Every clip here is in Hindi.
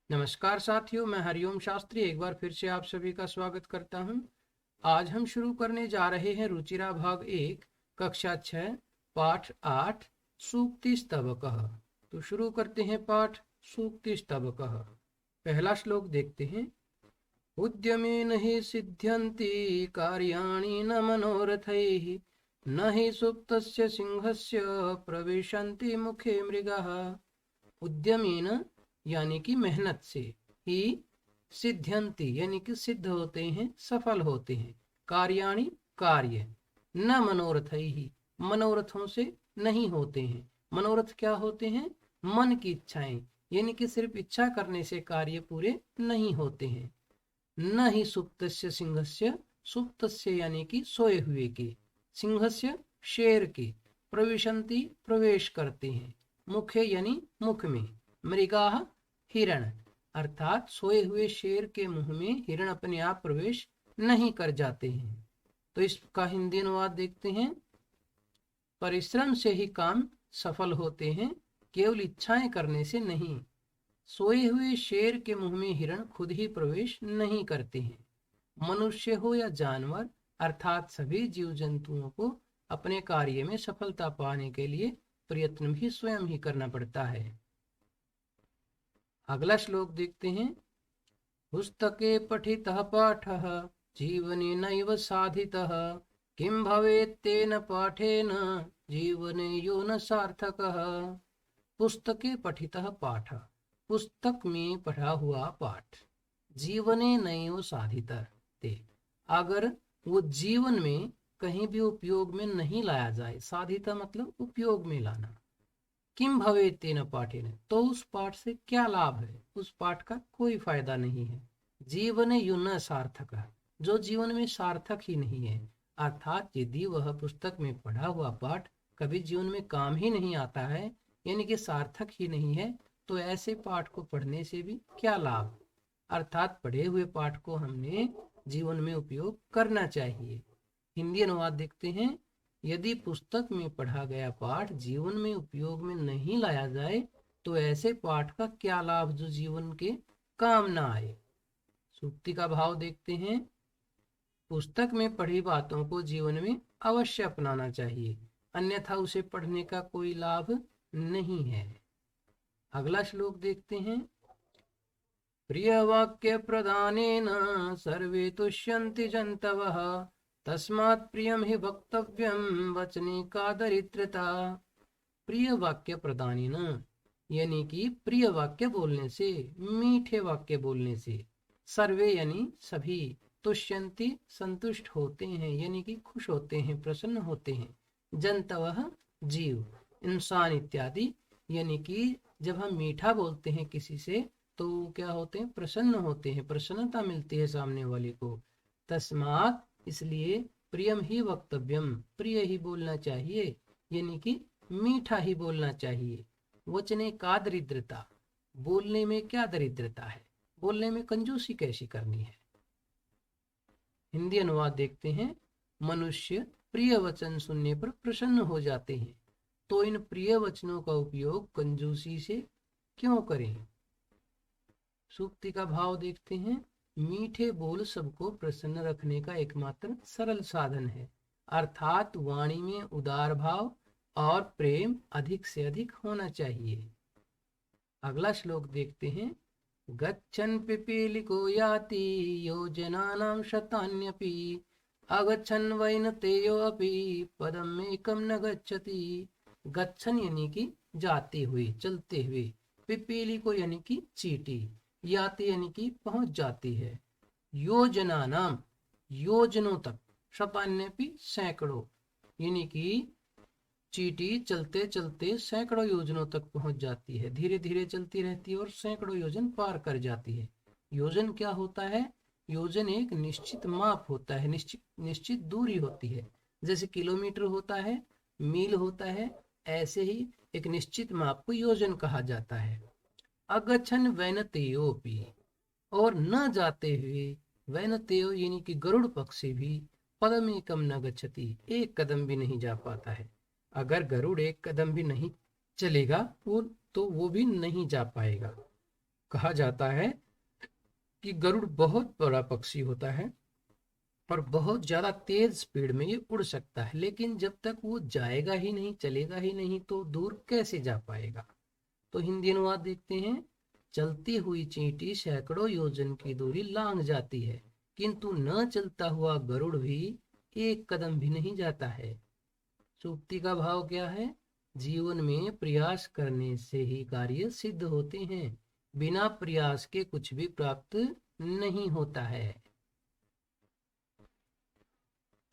नमस्कार साथियों, मैं हरिओम शास्त्री एक बार फिर से आप सभी का स्वागत करता हूं। आज हम शुरू करने जा रहे हैं रुचिरा भाग 1 कक्षा 6 पाठ 8 सूक्ति स्तवकः। तो शुरू करते हैं पाठ सूक्ति स्तवकः। पहला श्लोक देखते हैं। उद्यमेन हि सिद्ध्यन्ति कार्याणि न मनोरथैः न हि सुप्तस्य सिंहस्य प्रविशन्ति मुखे मृगाः। उद्यमेन यानी कि मेहनत से, ही सिद्ध्यंति यानी कि सिद्ध होते हैं, सफल होते हैं, कार्याणि कार्य, न मनोरथ ही मनोरथों से नहीं होते हैं। मनोरथ क्या होते हैं? मन की इच्छाएं, यानी कि सिर्फ इच्छा करने से कार्य पूरे नहीं होते हैं। न ही सुप्तस्य सिंहस्य, सुप्तस्य यानी कि सोए हुए के, सिंहस्य शेर के, प्रविशंति प्रवेश करते हैं, मुखे यानी मुख में, मृगाः हिरण अर्थात सोए हुए शेर के मुंह में हिरण अपने आप प्रवेश नहीं कर जाते हैं। तो इसका हिंदी अनुवाद देखते हैं। परिश्रम से ही काम सफल होते हैं, केवल इच्छाएं करने से नहीं। सोए हुए शेर के मुंह में हिरण खुद ही प्रवेश नहीं करते हैं। मनुष्य हो या जानवर अर्थात सभी जीव जंतुओं को अपने कार्य में सफलता पाने के लिए प्रयत्न भी स्वयं ही करना पड़ता है। अगला श्लोक देखते हैं। पुस्तके पठितः पाठः जीवने नैव साधितः किं भवेत्तेन पाठेन जीवने यो न सार्थकः। पुस्तके पठितः पाठ, पुस्तक में पढ़ा हुआ पाठ, जीवने नैव साधितः ते, अगर वो जीवन में कहीं भी उपयोग में नहीं लाया जाए, साधिता मतलब उपयोग में लाना, किम भवेत् तेन पाठेन तो उस पाठ से क्या लाभ है, उस पाठ का कोई फायदा नहीं है। जीवन युन सार्थक, जो जीवन में सार्थक ही नहीं है, अर्थात यदि वह पुस्तक में पढ़ा हुआ पाठ कभी जीवन में काम ही नहीं आता है, यानी कि सार्थक ही नहीं है, तो ऐसे पाठ को पढ़ने से भी क्या लाभ। अर्थात पढ़े हुए पाठ को हमने जीवन में उपयोग करना चाहिए। हिंदी अनुवाद देखते हैं। यदि पुस्तक में पढ़ा गया पाठ जीवन में उपयोग में नहीं लाया जाए तो ऐसे पाठ का क्या लाभ जो जीवन के काम ना आए। सूक्ति का भाव देखते हैं। पुस्तक में पढ़ी बातों को जीवन में अवश्य अपनाना चाहिए, अन्यथा उसे पढ़ने का कोई लाभ नहीं है। अगला श्लोक देखते हैं। प्रिय वाक्य प्रदानेन सर्वे तुष्यन्ति जन्तवः तस्मात् प्रियम ही वक्तव्यम वचने का दरिद्रता। प्रिय वाक्य प्रदानेन यानी कि प्रिय वाक्य बोलने से, मीठे वाक्य बोलने से, सर्वे यानी सभी, तुष्यंति संतुष्ट होते हैं यानी कि खुश होते हैं, प्रसन्न होते हैं, जंतवः जीव, इंसान इत्यादि, यानी कि जब हम मीठा बोलते हैं किसी से तो क्या होते हैं? प्रसन्न होते हैं, प्रसन्नता मिलती है सामने वाले को। तस्मात् इसलिए प्रियम ही वक्तव्यम, प्रिय ही बोलना चाहिए, यानी कि मीठा ही बोलना चाहिए। वचने का दरिद्रता, बोलने में क्या दरिद्रता है, बोलने में कंजूसी कैसी करनी है। हिंदी अनुवाद देखते हैं। मनुष्य प्रिय वचन सुनने पर प्रसन्न हो जाते हैं, तो इन प्रिय वचनों का उपयोग कंजूसी से क्यों करें। सूक्ति का भाव देखते हैं। मीठे बोल सबको प्रसन्न रखने का एकमात्र सरल साधन है, अर्थात वाणी में उदार भाव और प्रेम अधिक से अधिक होना चाहिए। अगला श्लोक देखते हैं। गच्छन् पिपीलिको याति योजनानां शतान्यपि अगच्छन् वैनतेयो अपि पदम् एकं न गच्छति। गच्छन् यानी कि जाते हुए, चलते हुए, पिपीलिको यानी कि चींटी, याति यानी कि पहुंच जाती है, योजना नाम योजनों तक, शतान्यपि सैकड़ों, यानी कि चींटी चलते चलते सैकड़ों योजनों तक पहुंच जाती है, धीरे धीरे चलती रहती है और सैकड़ों योजन पार कर जाती है। योजन क्या होता है? योजन एक निश्चित माप होता है, निश्चित दूरी होती है। जैसे किलोमीटर होता है, मील होता है, ऐसे ही एक निश्चित माप को योजन कहा जाता है। अगच्छन वैनतेयोपि, और न जाते हुए, वैनतेयो यानी कि गरुड़ पक्षी भी, पदम एकम न गच्छति, एक कदम भी नहीं जा पाता है। अगर गरुड़ एक कदम भी नहीं चलेगा वो, तो वो भी नहीं जा पाएगा। कहा जाता है कि गरुड़ बहुत बड़ा पक्षी होता है और बहुत ज्यादा तेज स्पीड में ये उड़ सकता है, लेकिन जब तक वो जाएगा ही नहीं, चलेगा ही नहीं, तो दूर कैसे जा पाएगा। तो हिंदी अनुवाद देखते हैं। चलती हुई चींटी सैकड़ों योजन की दूरी लांघ जाती है, किंतु न चलता हुआ गरुड़ भी एक कदम भी नहीं जाता है। सूक्ति का भाव क्या है? जीवन में प्रयास करने से ही कार्य सिद्ध होते हैं, बिना प्रयास के कुछ भी प्राप्त नहीं होता है।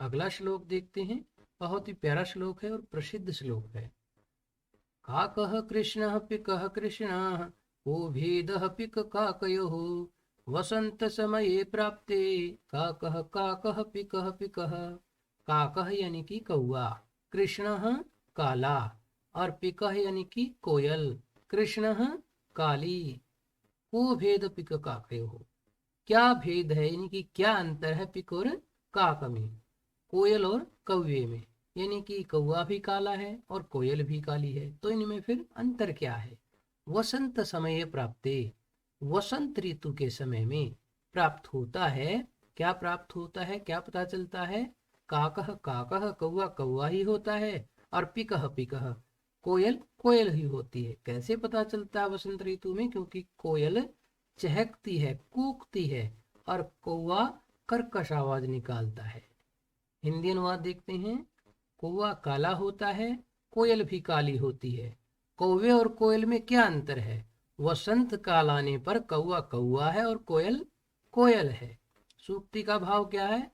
अगला श्लोक देखते हैं। बहुत ही प्यारा श्लोक है और प्रसिद्ध श्लोक है। काकः कृष्णः पिकः कृष्णः को भेदः पिक काकयोः वसंत समये प्राप्ते काकः काकः पिकः पिकः। काकः यानी कि कौआ, कृष्णः काला और पिकः यानी कि कोयल, कृष्णः काली। को भेद पिक काकयोः, क्या भेद है यानी कि क्या अंतर है पिक और काक में, कोयल और कौवे में। यानी कि कौवा भी काला है और कोयल भी काली है, तो इनमें फिर अंतर क्या है। वसंत समय प्राप्ते, वसंत ऋतु के समय में प्राप्त होता है। क्या प्राप्त होता है, क्या पता चलता है? काकह काकह, कौवा कौवा ही होता है, और पिकह पिकह, कोयल कोयल ही होती है। कैसे पता चलता है वसंत ऋतु में? क्योंकि कोयल चहकती है, कूकती है, और कौवा कर्कश आवाज निकालता है। हिंदी अनुवाद देखते हैं। कौवा काला होता है, कोयल भी काली होती है। कौवे और कोयल में क्या अंतर है? वसंत काल आने पर कौवा कौवा है और कोयल कोयल है। सूक्ति का भाव क्या है?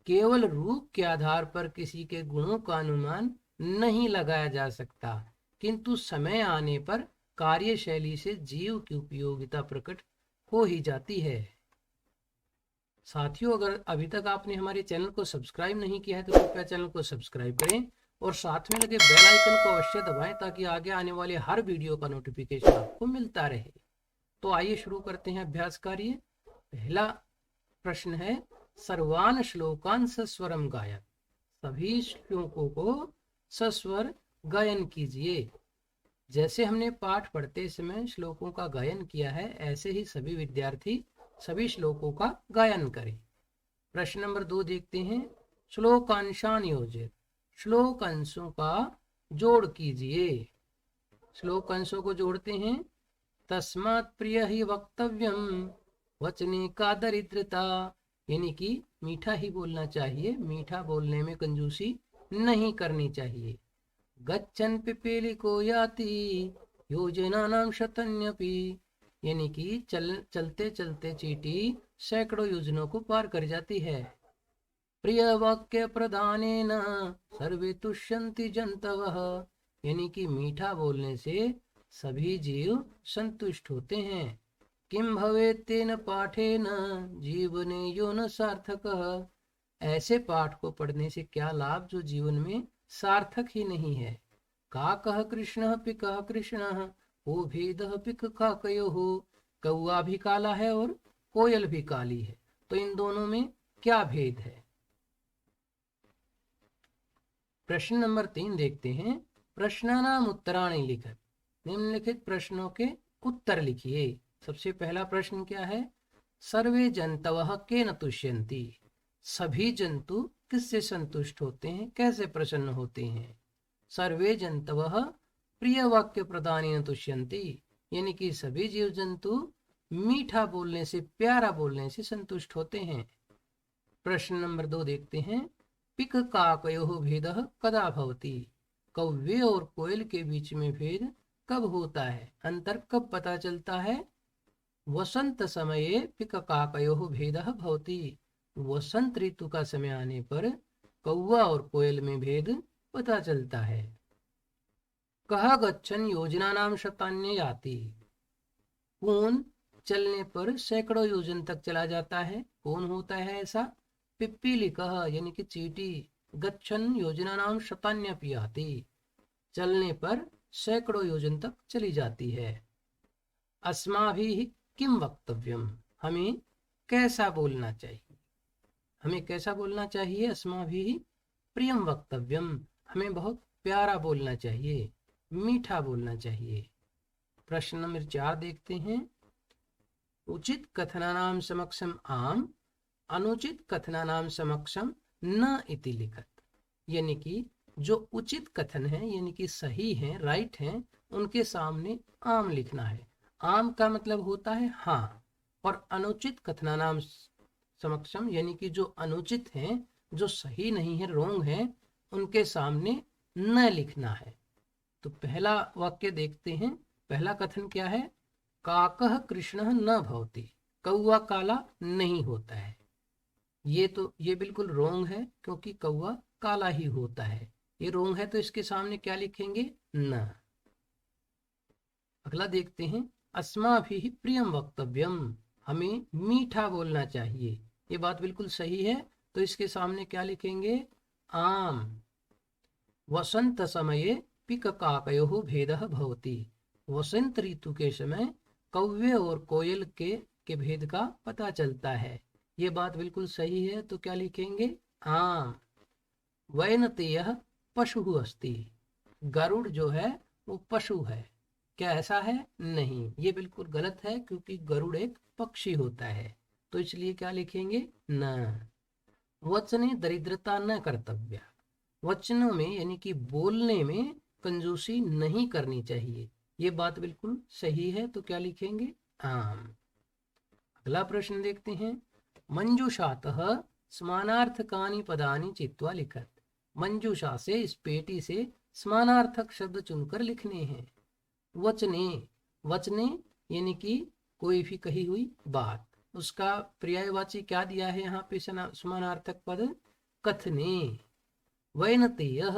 केवल रूप के आधार पर किसी के गुणों का अनुमान नहीं लगाया जा सकता, किंतु समय आने पर कार्यशैली से जीव की उपयोगिता प्रकट हो ही जाती है। साथियों, अगर अभी तक आपने हमारे चैनल को सब्सक्राइब नहीं किया है तो कृपया चैनल को सब्सक्राइब करें और साथ में लगे बेल आइकन को अवश्य दबाएं ताकि आगे आने वाले हर वीडियो का नोटिफिकेशन आपको मिलता रहे। तो आइए शुरू करते हैं अभ्यास कार्य। पहला प्रश्न है, सर्वान श्लोकान सस्वरम गायन। सभी श्लोकों को सस्वर गायन कीजिए। जैसे हमने पाठ पढ़ते समय श्लोकों का गायन किया है, ऐसे ही सभी विद्यार्थी सभी श्लोकों का गायन करें। प्रश्न नंबर 2 देखते हैं। श्लोकांशान योजित, श्लोक अंशों का जोड़ कीजिए। श्लोक अंशों को जोड़ते हैं। तस्मात् प्रिय ही वक्तव्यम वचने का दरिद्रता, यानी कि मीठा ही बोलना चाहिए, मीठा बोलने में कंजूसी नहीं करनी चाहिए। गच्छन् पिपीलिको याति योजनानां शतन्यपि, यानी कि चलते चलते चींटी सैकड़ों योजनों को पार कर जाती है। प्रिय वाक्य प्रदानेन सर्वे तुष्यन्ति जन्तवः, यानी कि मीठा बोलने से सभी जीव संतुष्ट होते हैं। किम भवेत् तेन पाठेन जीवने यो न सार्थकः, ऐसे पाठ को पढ़ने से क्या लाभ जो जीवन में सार्थक ही नहीं है। काकः कृष्णः पिकः कृष्णः को भेदः पिक काकयोः, कौवा भी काला है और कोयल भी काली है, तो इन दोनों में क्या भेद है। प्रश्न नंबर 3 देखते हैं। प्रश्नानाम उत्तराणि लिखत, निम्नलिखित प्रश्नों के उत्तर लिखिए। सबसे पहला प्रश्न क्या है? सर्वे जंतवः केन तुष्यन्ति, सभी जंतु किससे संतुष्ट होते हैं, कैसे प्रसन्न होते हैं। सर्वे जंतवः प्रिय वाक्य प्रदानेन तुष्यन्ति, यानी कि सभी जीव जंतु मीठा बोलने से, प्यारा बोलने से संतुष्ट होते हैं। प्रश्न नंबर 2 देखते हैं। पिक काकयोः भेदः कदा भवति, कौवे और कोयल के बीच में भेद कब होता है, अंतर कब पता चलता है। वसंत समये पिक काकयोः भेदः भवति, वसंत ऋतु का समय आने पर कौवा और कोयल में भेद पता चलता है। कहा गच्छन् योजनानां शतान्य याति, कौन चलने पर सैकड़ों योजन तक चला जाता है, कौन होता है ऐसा। पिप्पीलिकः, यानी कि चींटी, गच्छन् योजनानां शतान्यपि याति, चलने पर सैकड़ों योजन तक चली जाती है। अस्माभिः किम वक्तव्यम, हमें कैसा बोलना चाहिए, हमें कैसा बोलना चाहिए। अस्माभिः प्रियम वक्तव्यम, हमें बहुत प्यारा बोलना चाहिए, मीठा बोलना चाहिए। प्रश्न नंबर 4 देखते हैं। उचित कथनानां समक्षम आम, अनुचित कथनानां समक्षम न इति लिखत। यानी कि जो उचित कथन है यानी कि सही है, राइट है, उनके सामने आम लिखना है। आम का मतलब होता है हाँ, और अनुचित कथनानां समक्षम यानी कि जो अनुचित है, जो सही नहीं है, रोंग है, उनके सामने न लिखना है। तो पहला वाक्य देखते हैं। पहला कथन क्या है? काकः कृष्णः न भवति, कौवा काला नहीं होता है। ये बिल्कुल रोंग है, क्योंकि कौवा काला ही होता है। ये रोंग है, तो इसके सामने क्या लिखेंगे? न। अगला देखते हैं। अस्माभिः प्रियम वक्तव्यम, हमें मीठा बोलना चाहिए। ये बात बिल्कुल सही है, तो इसके सामने क्या लिखेंगे? आम। वसंत समये पिककाकयोः भेदः भवति, वसंत ऋतु के समय कौवे और कोयल के भेद का पता चलता है। ये बात बिल्कुल सही है, तो क्या लिखेंगे? आम। वैनतेयः पशुः अस्ति, गरुड़ जो है वो पशु है। क्या ऐसा है? नहीं, ये बिल्कुल गलत है, क्योंकि गरुड़ एक पक्षी होता है। तो इसलिए क्या लिखेंगे? न। वचने दरिद्रता न कर्तव्य, वचनों में यानी कि बोलने में कंजूसी नहीं करनी चाहिए। ये बात बिल्कुल सही है, तो क्या लिखेंगे? आम। अगला प्रश्न देखते हैं। मंजूषातः समानार्थकानि पदानि चित्वा लिखत। मंजूषा से, इस पेटी से समानार्थक शब्द चुनकर लिखने हैं। वचने, वचने यानी कि कोई भी कही हुई बात, उसका पर्यायवाची क्या दिया है यहाँ पे समानार्थक पद? कथने। वैनतेयः,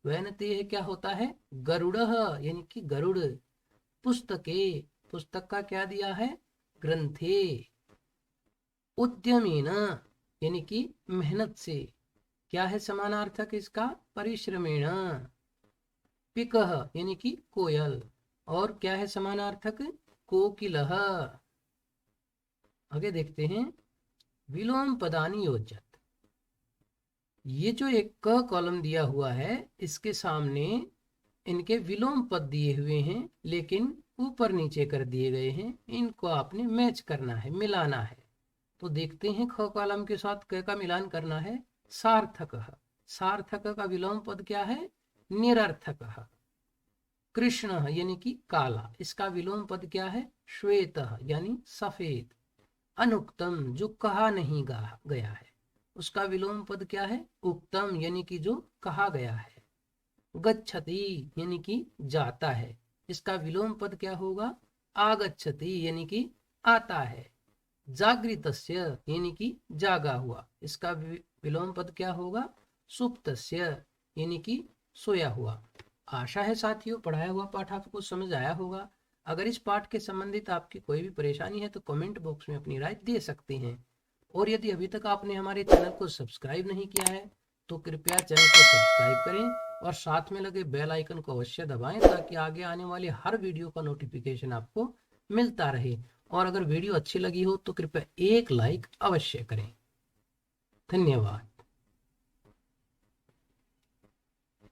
वैनतेय क्या होता है? गरुड़ः यानी कि गरुड़। पुस्तके, पुस्तक का क्या दिया है? ग्रंथे। उद्यमेन यानी कि मेहनत से, क्या है समानार्थक इसका? परिश्रमेण। पिकः यानी कि कोयल, और क्या है समानार्थक? कोकिलः। आगे देखते हैं। विलोम पदानि योज्यत, ये जो एक क कॉलम दिया हुआ है, इसके सामने इनके विलोम पद दिए हुए हैं, लेकिन ऊपर नीचे कर दिए गए हैं। इनको आपने मैच करना है, मिलाना है। तो देखते हैं, ख कॉलम के साथ क का मिलान करना है। सार्थकः, सार्थक का विलोम पद क्या है? निरर्थकः। कृष्णः यानी कि काला, इसका विलोम पद क्या है? श्वेतः यानी सफेद। अनुक्तम, जो कहा नहीं गया है, उसका विलोम पद क्या है? उक्तम यानी कि जो कहा गया है। गच्छति यानी कि जाता है, इसका विलोम पद क्या होगा? आगच्छति यानी कि आता है। जागृतस्य यानी कि जागा हुआ, इसका विलोम पद क्या होगा? सुप्तस्य यानी कि सोया हुआ। आशा है साथियों, पढ़ाया हुआ पाठ आपको समझ आया होगा। अगर इस पाठ के संबंधित आपकी कोई भी परेशानी है तो कमेंट बॉक्स में अपनी राय दे सकते हैं। और यदि अभी तक आपने हमारे चैनल को सब्सक्राइब नहीं किया है तो कृपया चैनल को सब्सक्राइब करें और साथ में लगे बेल आइकन को अवश्य दबाएं, ताकि आगे आने वाले हर वीडियो का नोटिफिकेशन आपको मिलता रहे। और अगर वीडियो अच्छी लगी हो तो कृपया एक लाइक अवश्य करें। धन्यवाद।